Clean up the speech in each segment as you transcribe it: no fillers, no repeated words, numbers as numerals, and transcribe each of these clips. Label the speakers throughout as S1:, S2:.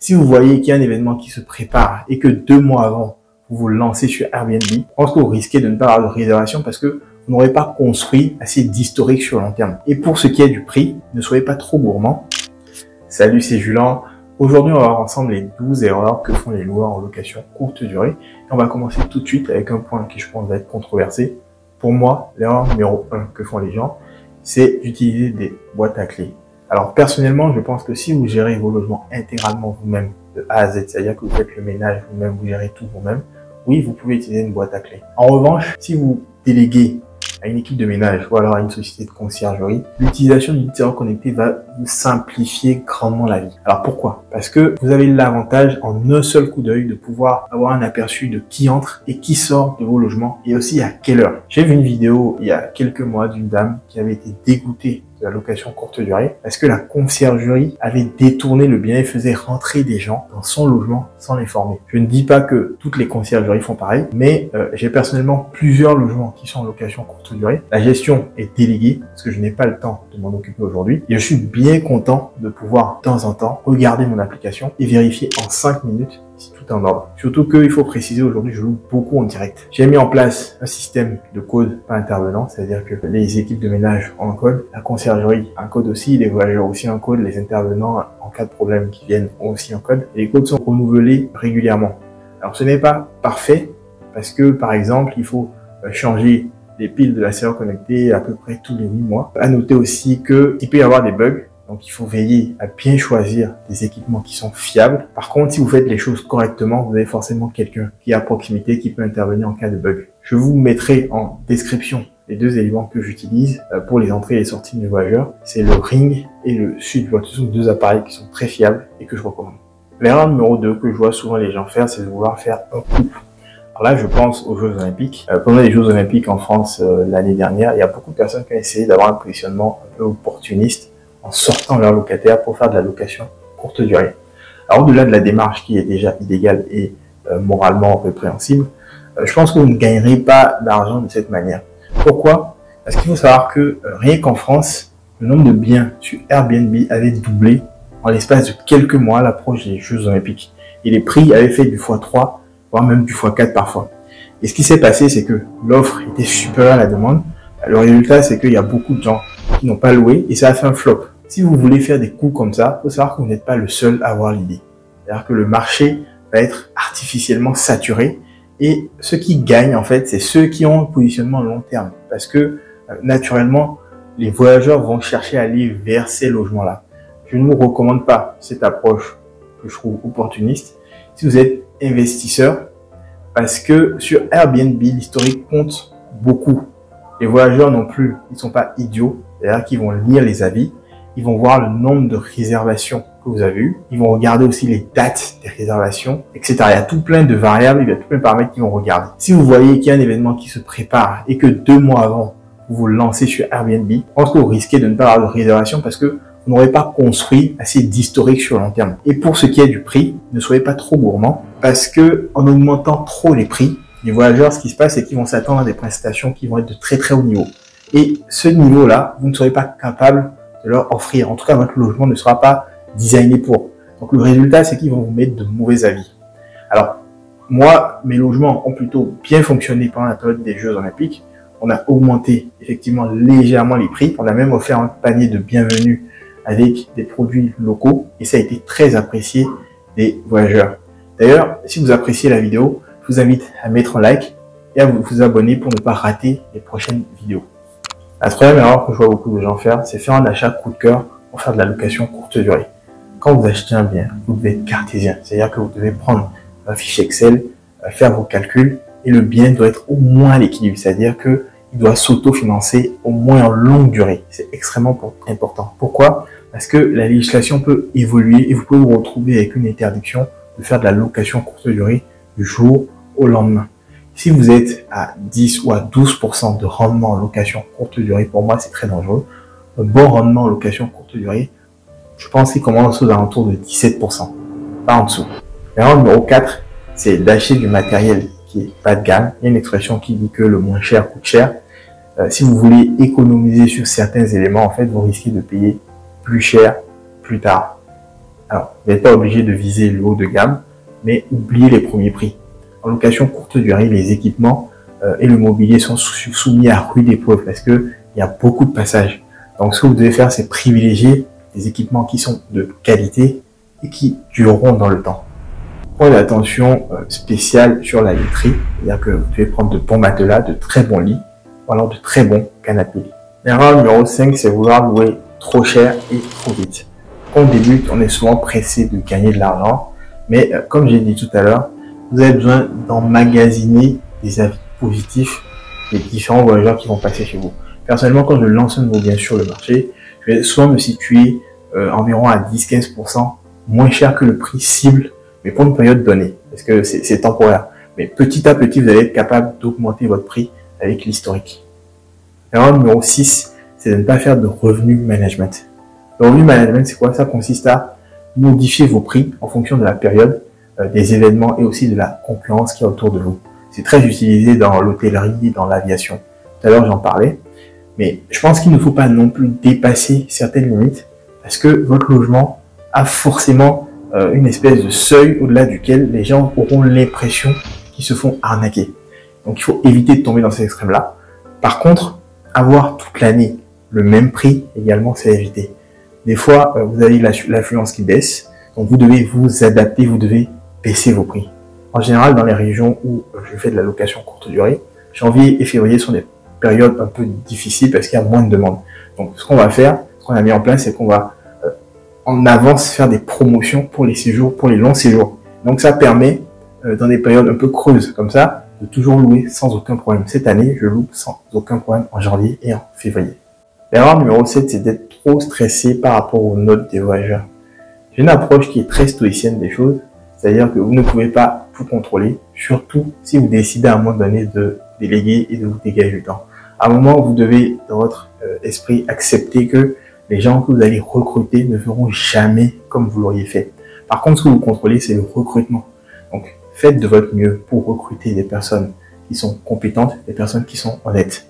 S1: Si vous voyez qu'il y a un événement qui se prépare et que 2 mois avant, vous vous lancez sur Airbnb, je pense que vous risquez de ne pas avoir de réservation parce que vous n'aurez pas construit assez d'historique sur long terme. Et pour ce qui est du prix, ne soyez pas trop gourmand. Salut, c'est Julien. Aujourd'hui, on va voir ensemble les 12 erreurs que font les loueurs en location courte durée. Et on va commencer tout de suite avec un point qui, je pense, va être controversé. Pour moi, l'erreur numéro 1 que font les gens, c'est d'utiliser des boîtes à clés. Alors, personnellement, je pense que si vous gérez vos logements intégralement vous-même, de A à Z, c'est-à-dire que vous faites le ménage vous-même, vous gérez tout vous-même, oui, vous pouvez utiliser une boîte à clés. En revanche, si vous déléguez à une équipe de ménage ou alors à une société de conciergerie, l'utilisation du serveur connecté va vous simplifier grandement la vie. Alors pourquoi? Parce que vous avez l'avantage en un seul coup d'œil de pouvoir avoir un aperçu de qui entre et qui sort de vos logements et aussi à quelle heure. J'ai vu une vidéo il y a quelques mois d'une dame qui avait été dégoûtée de la location courte durée parce que la conciergerie avait détourné le bien et faisait rentrer des gens dans son logement sans les former. Je ne dis pas que toutes les conciergeries font pareil, mais j'ai personnellement plusieurs logements qui sont en location courte durée. La gestion est déléguée parce que je n'ai pas le temps de m'en occuper aujourd'hui et je suis bien content de pouvoir de temps en temps regarder mon application et vérifier en 5 minutes si tout est en ordre. Surtout qu'il faut préciser, aujourd'hui je loue beaucoup en direct. J'ai mis en place un système de code par intervenant, c'est-à-dire que les équipes de ménage ont un code, la conciergerie a un code aussi, les voyageurs aussi un code, les intervenants en cas de problème qui viennent ont aussi un code. Et les codes sont renouvelés régulièrement. Alors ce n'est pas parfait parce que par exemple il faut changer les piles de la serrure connectée à peu près tous les 8 mois. À noter aussi qu'il peut y avoir des bugs. Donc, il faut veiller à bien choisir des équipements qui sont fiables. Par contre, si vous faites les choses correctement, vous avez forcément quelqu'un qui est à proximité, qui peut intervenir en cas de bug. Je vous mettrai en description les 2 éléments que j'utilise pour les entrées et les sorties de mes voyageurs. C'est le Ring et le SweetBot. Ce sont 2 appareils qui sont très fiables et que je recommande. L'erreur numéro 2 que je vois souvent les gens faire, c'est de vouloir faire un couple. Alors là, je pense aux Jeux Olympiques. Pendant les Jeux Olympiques en France l'année dernière, il y a beaucoup de personnes qui ont essayé d'avoir un positionnement un peu opportuniste en sortant leur locataire pour faire de la location courte durée. Alors au-delà de la démarche qui est déjà illégale et moralement répréhensible, je pense que vous ne gagnerez pas d'argent de cette manière. Pourquoi? Parce qu'il faut savoir que rien qu'en France, le nombre de biens sur Airbnb avait doublé en l'espace de quelques mois à l'approche des Jeux Olympiques. Et les prix avaient fait du x3, voire même du x4 parfois. Et ce qui s'est passé, c'est que l'offre était supérieure à la demande. Le résultat, c'est qu'il y a beaucoup de gens qui n'ont pas loué et ça a fait un flop. Si vous voulez faire des coups comme ça, il faut savoir que vous n'êtes pas le seul à avoir l'idée. C'est-à-dire que le marché va être artificiellement saturé et ceux qui gagnent, en fait, c'est ceux qui ont un positionnement long terme. Parce que, naturellement, les voyageurs vont chercher à aller vers ces logements-là. Je ne vous recommande pas cette approche que je trouve opportuniste si vous êtes investisseur parce que sur Airbnb, l'historique compte beaucoup. Les voyageurs non plus, ils ne sont pas idiots. C'est-à-dire qu'ils vont lire les avis. Ils vont voir le nombre de réservations que vous avez eues. Ils vont regarder aussi les dates des réservations, etc. Il y a tout plein de variables, il y a tout plein de paramètres qu'ils vont regarder. Si vous voyez qu'il y a un événement qui se prépare et que 2 mois avant, vous vous lancez sur Airbnb, je pense que vous risquez de ne pas avoir de réservation parce que vous n'aurez pas construit assez d'historique sur long terme. Et pour ce qui est du prix, ne soyez pas trop gourmand parce que en augmentant trop les prix, les voyageurs, ce qui se passe, c'est qu'ils vont s'attendre à des prestations qui vont être de très très haut niveau. Et ce niveau-là, vous ne serez pas capable de leur offrir. En tout cas, votre logement ne sera pas designé pour. Donc, le résultat, c'est qu'ils vont vous mettre de mauvais avis. Alors, moi, mes logements ont plutôt bien fonctionné pendant la période des Jeux Olympiques. On a augmenté effectivement légèrement les prix. On a même offert un panier de bienvenue avec des produits locaux et ça a été très apprécié des voyageurs. D'ailleurs, si vous appréciez la vidéo, je vous invite à mettre un like et à vous abonner pour ne pas rater les prochaines vidéos. La troisième erreur que je vois beaucoup de gens faire, c'est faire un achat coup de cœur pour faire de la location courte durée. Quand vous achetez un bien, vous devez être cartésien. C'est-à-dire que vous devez prendre un fichier Excel, faire vos calculs et le bien doit être au moins à l'équilibre. C'est-à-dire que il doit s'autofinancer au moins en longue durée. C'est extrêmement important. Pourquoi? Parce que la législation peut évoluer et vous pouvez vous retrouver avec une interdiction de faire de la location courte durée du jour au lendemain. Si vous êtes à 10 ou à 12% de rendement en location courte durée, pour moi, c'est très dangereux. Un bon rendement en location courte durée, je pense qu'il commence aux alentours de 17%, pas en dessous. L'erreur numéro 4, c'est d'acheter du matériel qui est pas de gamme. Il y a une expression qui dit que le moins cher coûte cher. Si vous voulez économiser sur certains éléments, en fait, vous risquez de payer plus cher plus tard. Alors, vous n'êtes pas obligé de viser le haut de gamme, mais oubliez les premiers prix. En location courte durée, les équipements et le mobilier sont soumis à rude épreuve parce que il y a beaucoup de passages. Donc, ce que vous devez faire, c'est privilégier des équipements qui sont de qualité et qui dureront dans le temps. Prenez attention spéciale sur la literie, c'est-à-dire que vous devez prendre de bons matelas, de très bons lits, ou alors de très bons canapés. L'erreur numéro 5, c'est vouloir louer trop cher et trop vite. Quand on débute, on est souvent pressé de gagner de l'argent, mais comme j'ai dit tout à l'heure, vous avez besoin d'emmagasiner des avis positifs des différents voyageurs qui vont passer chez vous. Personnellement, quand je lance un nouveau bien sur le marché, je vais souvent me situer environ à 10-15% moins cher que le prix cible, mais pour une période donnée, parce que c'est temporaire. Mais petit à petit, vous allez être capable d'augmenter votre prix avec l'historique. L'erreur numéro 6, c'est de ne pas faire de revenu management. Le revenu management, c'est quoi? Ça consiste à modifier vos prix en fonction de la période, des événements et aussi de la concurrence qu'il y a autour de vous. C'est très utilisé dans l'hôtellerie, dans l'aviation. Tout à l'heure, j'en parlais. Mais je pense qu'il ne faut pas non plus dépasser certaines limites parce que votre logement a forcément une espèce de seuil au-delà duquel les gens auront l'impression qu'ils se font arnaquer. Donc il faut éviter de tomber dans ces extrêmes-là. Par contre, avoir toute l'année le même prix également, c'est à éviter. Des fois, vous avez l'affluence qui baisse, donc vous devez vous adapter, vous devez baisser vos prix. En général, dans les régions où je fais de la location courte durée, janvier et février sont des périodes un peu difficiles parce qu'il y a moins de demandes. Donc ce qu'on va faire, ce qu'on a mis en place, c'est qu'on va en avance faire des promotions pour les séjours, pour les longs séjours. Donc ça permet, dans des périodes un peu creuses comme ça, de toujours louer sans aucun problème. Cette année, je loue sans aucun problème en janvier et en février. L'erreur numéro 7, c'est d'être trop stressé par rapport aux notes des voyageurs. J'ai une approche qui est très stoïcienne des choses, c'est-à-dire que vous ne pouvez pas tout contrôler, surtout si vous décidez à un moment donné de déléguer et de vous dégager du temps. À un moment, vous devez, dans votre esprit, accepter que les gens que vous allez recruter ne feront jamais comme vous l'auriez fait. Par contre, ce que vous contrôlez, c'est le recrutement. Donc, faites de votre mieux pour recruter des personnes qui sont compétentes, des personnes qui sont honnêtes.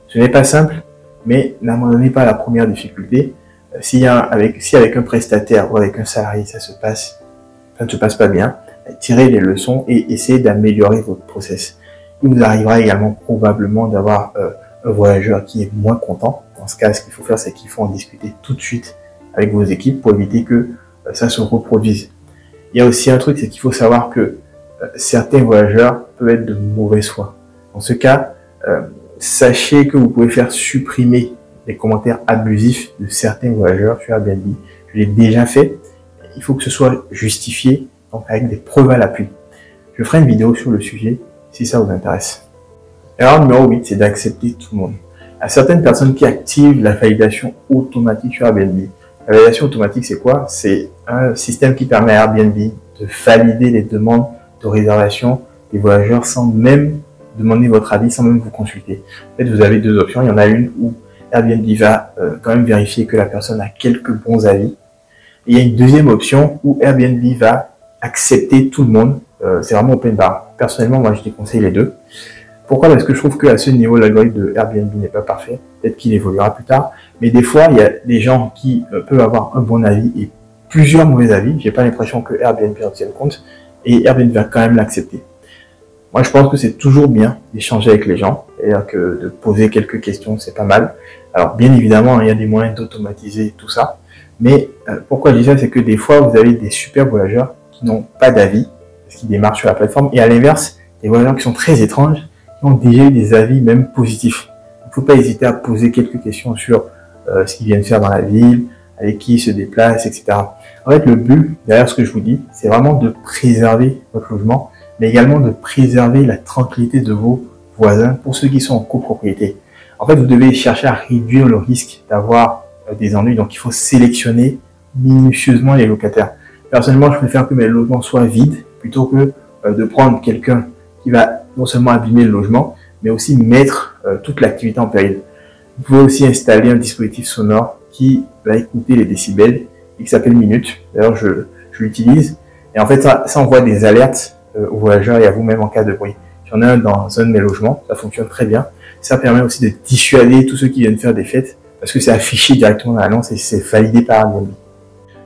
S1: Ce n'est pas simple, mais n'abandonnez pas la première difficulté. Si avec un prestataire ou avec un salarié, ça ne se passe pas bien, tirez les leçons et essayez d'améliorer votre process. Il vous arrivera également probablement d'avoir un voyageur qui est moins content. Dans ce cas, ce qu'il faut faire, c'est qu'il faut en discuter tout de suite avec vos équipes pour éviter que ça se reproduise. Il y a aussi un truc, c'est qu'il faut savoir que certains voyageurs peuvent être de mauvaise foi. Dans ce cas, sachez que vous pouvez faire supprimer les commentaires abusifs de certains voyageurs sur Airbnb. Je l'ai déjà fait. Il faut que ce soit justifié, donc avec des preuves à l'appui. Je ferai une vidéo sur le sujet si ça vous intéresse. Erreur numéro 8, c'est d'accepter tout le monde. Il y a certaines personnes qui activent la validation automatique sur Airbnb. La validation automatique, c'est quoi? C'est un système qui permet à Airbnb de valider les demandes de réservation des voyageurs sans même demander votre avis, sans même vous consulter. En fait, vous avez deux options. Il y en a une où Airbnb va quand même vérifier que la personne a quelques bons avis. Et il y a une deuxième option où Airbnb va accepter tout le monde. C'est vraiment open bar. Personnellement, moi, je déconseille les deux. Pourquoi? Parce que je trouve qu'à ce niveau, l'algorithme de Airbnb n'est pas parfait. Peut-être qu'il évoluera plus tard. Mais des fois, il y a des gens qui peuvent avoir un bon avis et plusieurs mauvais avis. J'ai pas l'impression que Airbnb en tienne compte. Et Airbnb va quand même l'accepter. Moi, je pense que c'est toujours bien d'échanger avec les gens. C'est-à-dire que de poser quelques questions, c'est pas mal. Alors, bien évidemment, il y a des moyens d'automatiser tout ça. Mais pourquoi je dis ça? C'est que des fois, vous avez des super voyageurs qui n'ont pas d'avis, parce qu'ils démarrent sur la plateforme. Et à l'inverse, des voyageurs qui sont très étranges, qui ont déjà eu des avis même positifs. Il ne faut pas hésiter à poser quelques questions sur ce qu'ils viennent faire dans la ville, avec qui ils se déplacent, etc. En fait, le but, derrière ce que je vous dis, c'est vraiment de préserver votre logement, mais également de préserver la tranquillité de vos voisins pour ceux qui sont en copropriété. En fait, vous devez chercher à réduire le risque d'avoir des ennuis, donc il faut sélectionner minutieusement les locataires. Personnellement, je préfère que mes logements soient vides plutôt que de prendre quelqu'un qui va non seulement abîmer le logement, mais aussi mettre toute l'activité en péril. Vous pouvez aussi installer un dispositif sonore qui va écouter les décibels et qui s'appelle Minute. D'ailleurs, je l'utilise. Et en fait, ça envoie des alertes aux voyageurs et à vous-même en cas de bruit. J'en ai un dans un de mes logements. Ça fonctionne très bien. Ça permet aussi de dissuader tous ceux qui viennent faire des fêtes parce que c'est affiché directement dans l'annonce et c'est validé par Airbnb.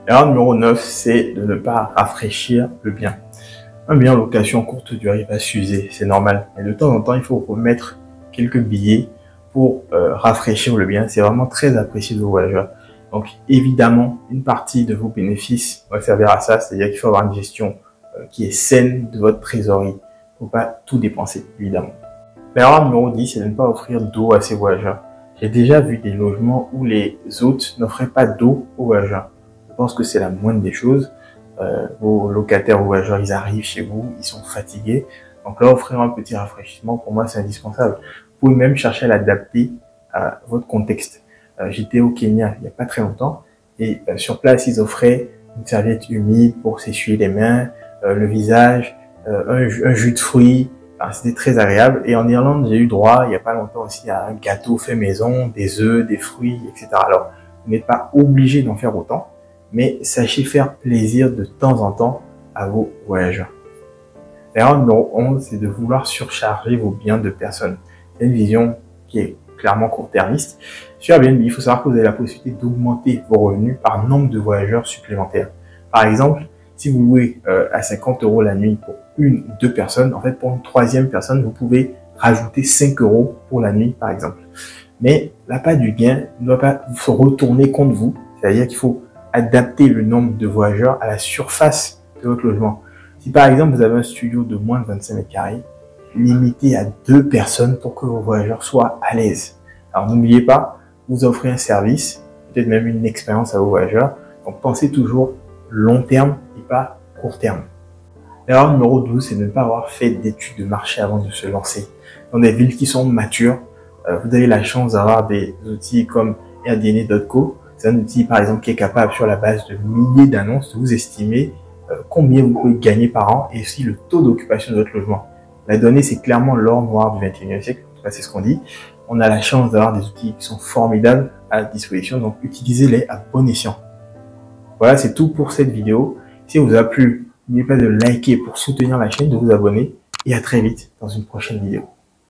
S1: L'erreur numéro 9, c'est de ne pas rafraîchir le bien. Un bien en location courte durée va s'user, c'est normal. Mais de temps en temps, il faut remettre quelques billets pour rafraîchir le bien. C'est vraiment très apprécié de vos voyageurs. Donc évidemment, une partie de vos bénéfices va servir à ça, c'est-à-dire qu'il faut avoir une gestion qui est saine de votre trésorerie. Il ne faut pas tout dépenser, évidemment. L'erreur numéro 10, c'est de ne pas offrir d'eau à ses voyageurs. J'ai déjà vu des logements où les hôtes n'offraient pas d'eau aux voyageurs. Je pense que c'est la moindre des choses. Vos locataires ou voyageurs, ils arrivent chez vous, ils sont fatigués. Donc là, offrir un petit rafraîchissement, pour moi, c'est indispensable. Vous pouvez même chercher à l'adapter à votre contexte. J'étais au Kenya il n'y a pas très longtemps et sur place, ils offraient une serviette humide pour s'essuyer les mains, le visage, un jus de fruits. Enfin, c'était très agréable. Et en Irlande, j'ai eu droit il n'y a pas longtemps aussi à un gâteau fait maison, des œufs, des fruits, etc. Alors, vous n'êtes pas obligé d'en faire autant, mais sachez faire plaisir de temps en temps à vos voyageurs. L'erreur numéro 11, c'est de vouloir surcharger vos biens de personnes. C'est une vision qui est clairement court-termiste. Sur Airbnb, il faut savoir que vous avez la possibilité d'augmenter vos revenus par nombre de voyageurs supplémentaires. Par exemple, si vous louez à 50 € la nuit pour une ou deux personnes, en fait, pour une troisième personne, vous pouvez rajouter 5 € pour la nuit, par exemple. Mais l'appât du gain ne doit pas se retourner contre vous. C'est-à-dire qu'il faut adapter le nombre de voyageurs à la surface de votre logement. Si par exemple, vous avez un studio de moins de 25 mètres carrés, limitez à 2 personnes pour que vos voyageurs soient à l'aise. Alors n'oubliez pas, vous offrez un service, peut-être même une expérience à vos voyageurs. Donc pensez toujours long terme et pas court terme. L'erreur numéro 12, c'est de ne pas avoir fait d'études de marché avant de se lancer. Dans des villes qui sont matures, vous avez la chance d'avoir des outils comme Airbnb.co. C'est un outil par exemple qui est capable sur la base de milliers d'annonces de vous estimer combien vous pouvez gagner par an et aussi le taux d'occupation de votre logement. La donnée, c'est clairement l'or noir du 21e siècle. En tout cas, c'est ce qu'on dit. On a la chance d'avoir des outils qui sont formidables à disposition, donc utilisez-les à bon escient. Voilà, c'est tout pour cette vidéo. Si elle vous a plu, n'oubliez pas de liker pour soutenir la chaîne, de vous abonner et à très vite dans une prochaine vidéo.